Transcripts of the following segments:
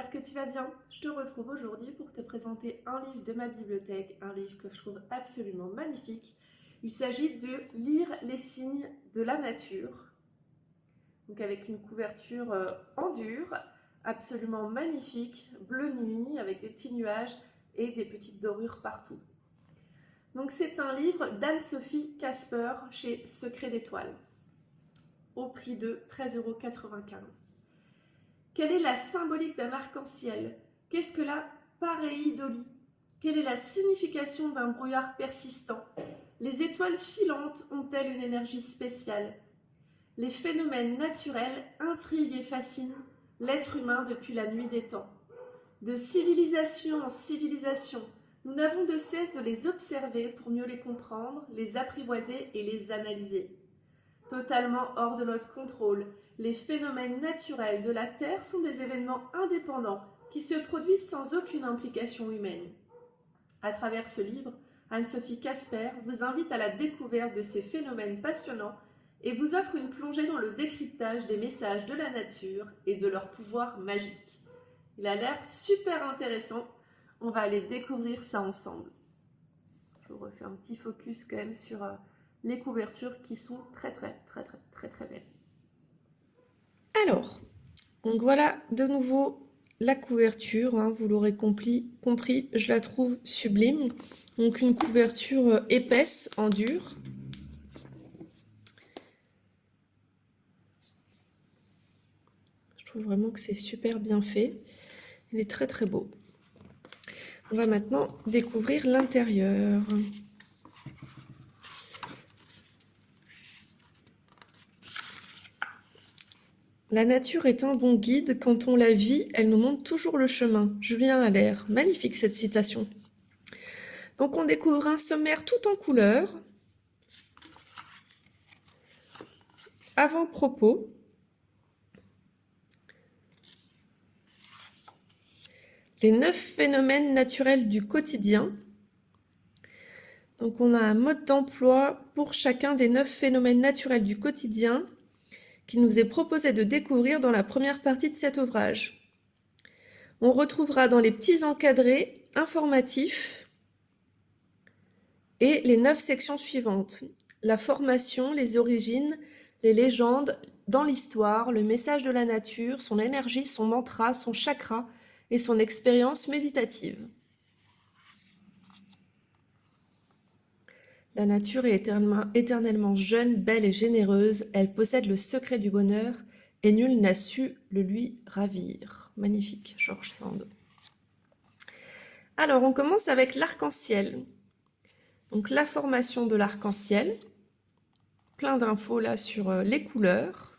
j'espère que tu vas bien. Je te retrouve aujourd'hui pour te présenter un livre de ma bibliothèque, un livre que je trouve absolument magnifique. Il s'agit de Lire les signes de la nature, donc avec une couverture en dur, absolument magnifique, bleu nuit, avec des petits nuages et des petites dorures partout. Donc c'est un livre d'Anne-Sophie Casper chez Secret d'Étoile, au prix de 13,95 €. Quelle est la symbolique d'un arc-en-ciel? Qu'est-ce que la pareidolie? Quelle est la signification d'un brouillard persistant? Les étoiles filantes ont-elles une énergie spéciale? Les phénomènes naturels intriguent et fascinent l'être humain depuis la nuit des temps. De civilisation en civilisation, nous n'avons de cesse de les observer pour mieux les comprendre, les apprivoiser et les analyser. Totalement hors de notre contrôle, les phénomènes naturels de la Terre sont des événements indépendants qui se produisent sans aucune implication humaine. À travers ce livre, Anne-Sophie Casper vous invite à la découverte de ces phénomènes passionnants et vous offre une plongée dans le décryptage des messages de la nature et de leur pouvoir magique. Il a l'air super intéressant, on va aller découvrir ça ensemble. Je vous refais un petit focus quand même sur les couvertures qui sont très belles. Alors, donc voilà de nouveau la couverture, hein, vous l'aurez compris, je la trouve sublime. Donc une couverture épaisse en dur. Je trouve vraiment que c'est super bien fait. Il est très beau. On va maintenant découvrir l'intérieur. La nature est un bon guide, quand on la vit, elle nous montre toujours le chemin. Julien Allaire, magnifique cette citation. Donc on découvre un sommaire tout en couleurs. Avant-propos. Les 9 phénomènes naturels du quotidien. Donc on a un mode d'emploi pour chacun des 9 phénomènes naturels du quotidien qui nous est proposé de découvrir dans la première partie de cet ouvrage. On retrouvera dans les petits encadrés informatifs et les 9 sections suivantes. La formation, les origines, les légendes, dans l'histoire, le message de la nature, son énergie, son mantra, son chakra et son expérience méditative. La nature est éternellement jeune, belle et généreuse. Elle possède le secret du bonheur et nul n'a su le lui ravir. Magnifique, George Sand. Alors, on commence avec l'arc-en-ciel. Donc, la formation de l'arc-en-ciel. Plein d'infos là sur les couleurs.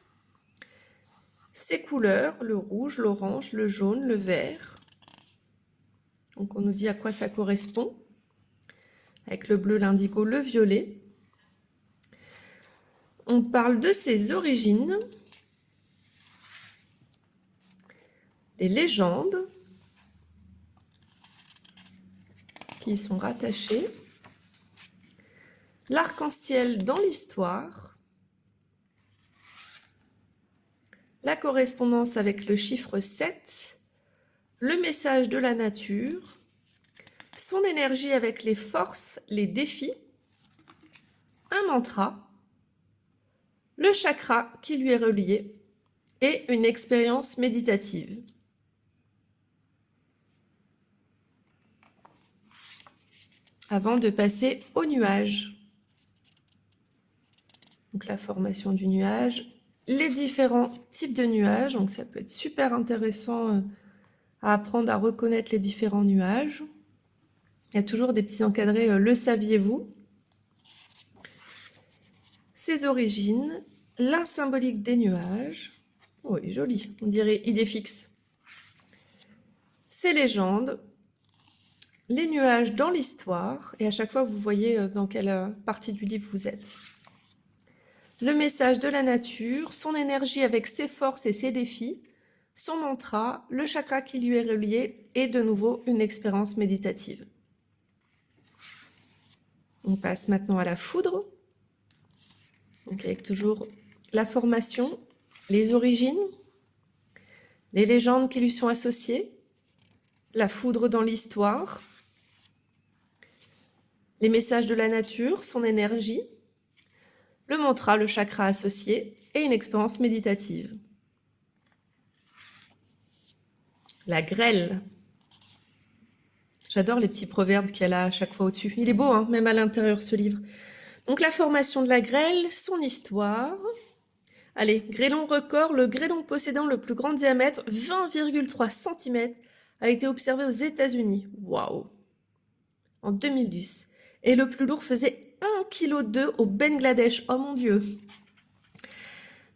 Ces couleurs, le rouge, l'orange, le jaune, le vert. Donc, on nous dit à quoi ça correspond. Avec le bleu, l'indigo, le violet. On parle de ses origines, les légendes qui y sont rattachées, l'arc-en-ciel dans l'histoire, la correspondance avec le chiffre 7, le message de la nature, son énergie avec les forces, les défis, un mantra, le chakra qui lui est relié et une expérience méditative. Avant de passer au nuage. Donc la formation du nuage, les différents types de nuages, donc ça peut être super intéressant à apprendre à reconnaître les différents nuages. Il y a toujours des petits encadrés, le saviez-vous? Ses origines, la symbolique des nuages. Oh, il est joli, on dirait idée fixe. Ses légendes, les nuages dans l'histoire, et à chaque fois vous voyez dans quelle partie du livre vous êtes. Le message de la nature, son énergie avec ses forces et ses défis, son mantra, le chakra qui lui est relié, et de nouveau une expérience méditative. On passe maintenant à la foudre, donc avec toujours la formation, les origines, les légendes qui lui sont associées, la foudre dans l'histoire, les messages de la nature, son énergie, le mantra, le chakra associé et une expérience méditative. La grêle. J'adore les petits proverbes qu'elle a à chaque fois au-dessus. Il est beau, hein, même à l'intérieur, ce livre. Donc la formation de la grêle, son histoire. Allez, grêlon record, le grêlon possédant le plus grand diamètre, 20,3 cm, a été observé aux États-Unis. Waouh! En 2010. Et le plus lourd faisait 1,2 kg au Bangladesh. Oh mon Dieu!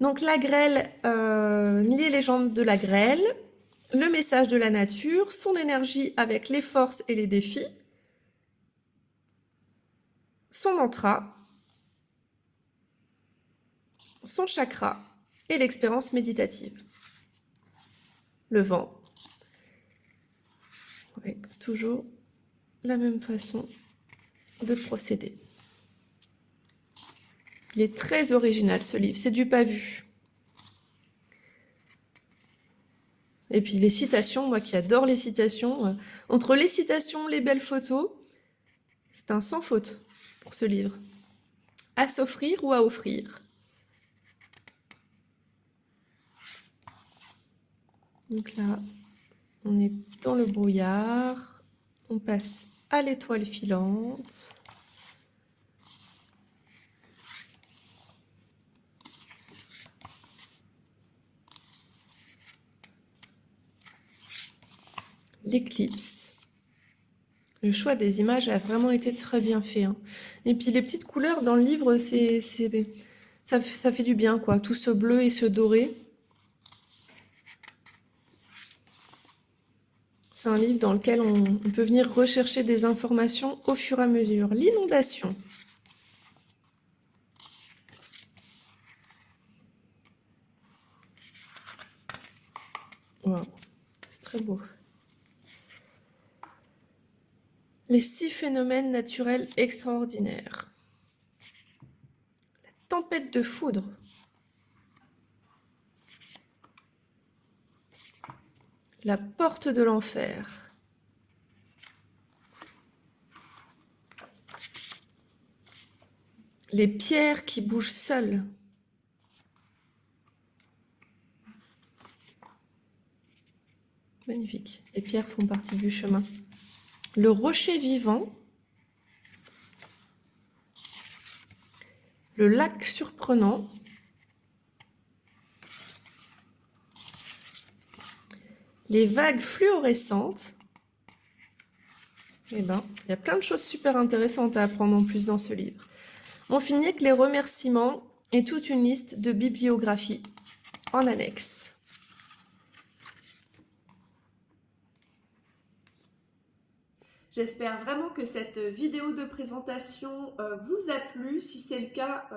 Donc la grêle, les légendes de la grêle, le message de la nature, son énergie avec les forces et les défis, son mantra, son chakra et l'expérience méditative. Le vent. Avec toujours la même façon de procéder. Il est très original ce livre, c'est du pas vu. Et puis les citations, moi qui adore les citations, entre les citations, les belles photos, c'est un sans faute pour ce livre. À s'offrir ou à offrir. Donc là, on est dans le brouillard, on passe à l'étoile filante. L'éclipse. Le choix des images a vraiment été très bien fait, hein. Et puis les petites couleurs dans le livre, ça fait du bien, quoi. Tout ce bleu et ce doré. C'est un livre dans lequel on peut venir rechercher des informations au fur et à mesure. L'inondation. Wow, c'est très beau. Les 6 phénomènes naturels extraordinaires. La tempête de foudre. La porte de l'enfer. Les pierres qui bougent seules. Magnifique. Les pierres font partie du chemin. Le rocher vivant. Le lac surprenant. Les vagues fluorescentes. Eh ben, il y a plein de choses super intéressantes à apprendre en plus dans ce livre. On finit avec les remerciements et toute une liste de bibliographies en annexe. J'espère vraiment que cette vidéo de présentation vous a plu. Si c'est le cas,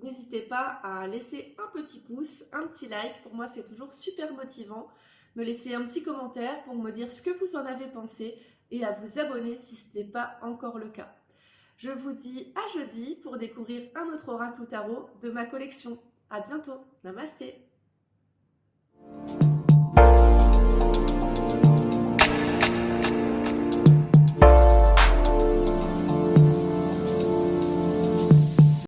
n'hésitez pas à laisser un petit pouce, un petit like. Pour moi, c'est toujours super motivant. Me laisser un petit commentaire pour me dire ce que vous en avez pensé et à vous abonner si ce n'est pas encore le cas. Je vous dis à jeudi pour découvrir un autre oracle ou tarot de ma collection. À bientôt. Namasté.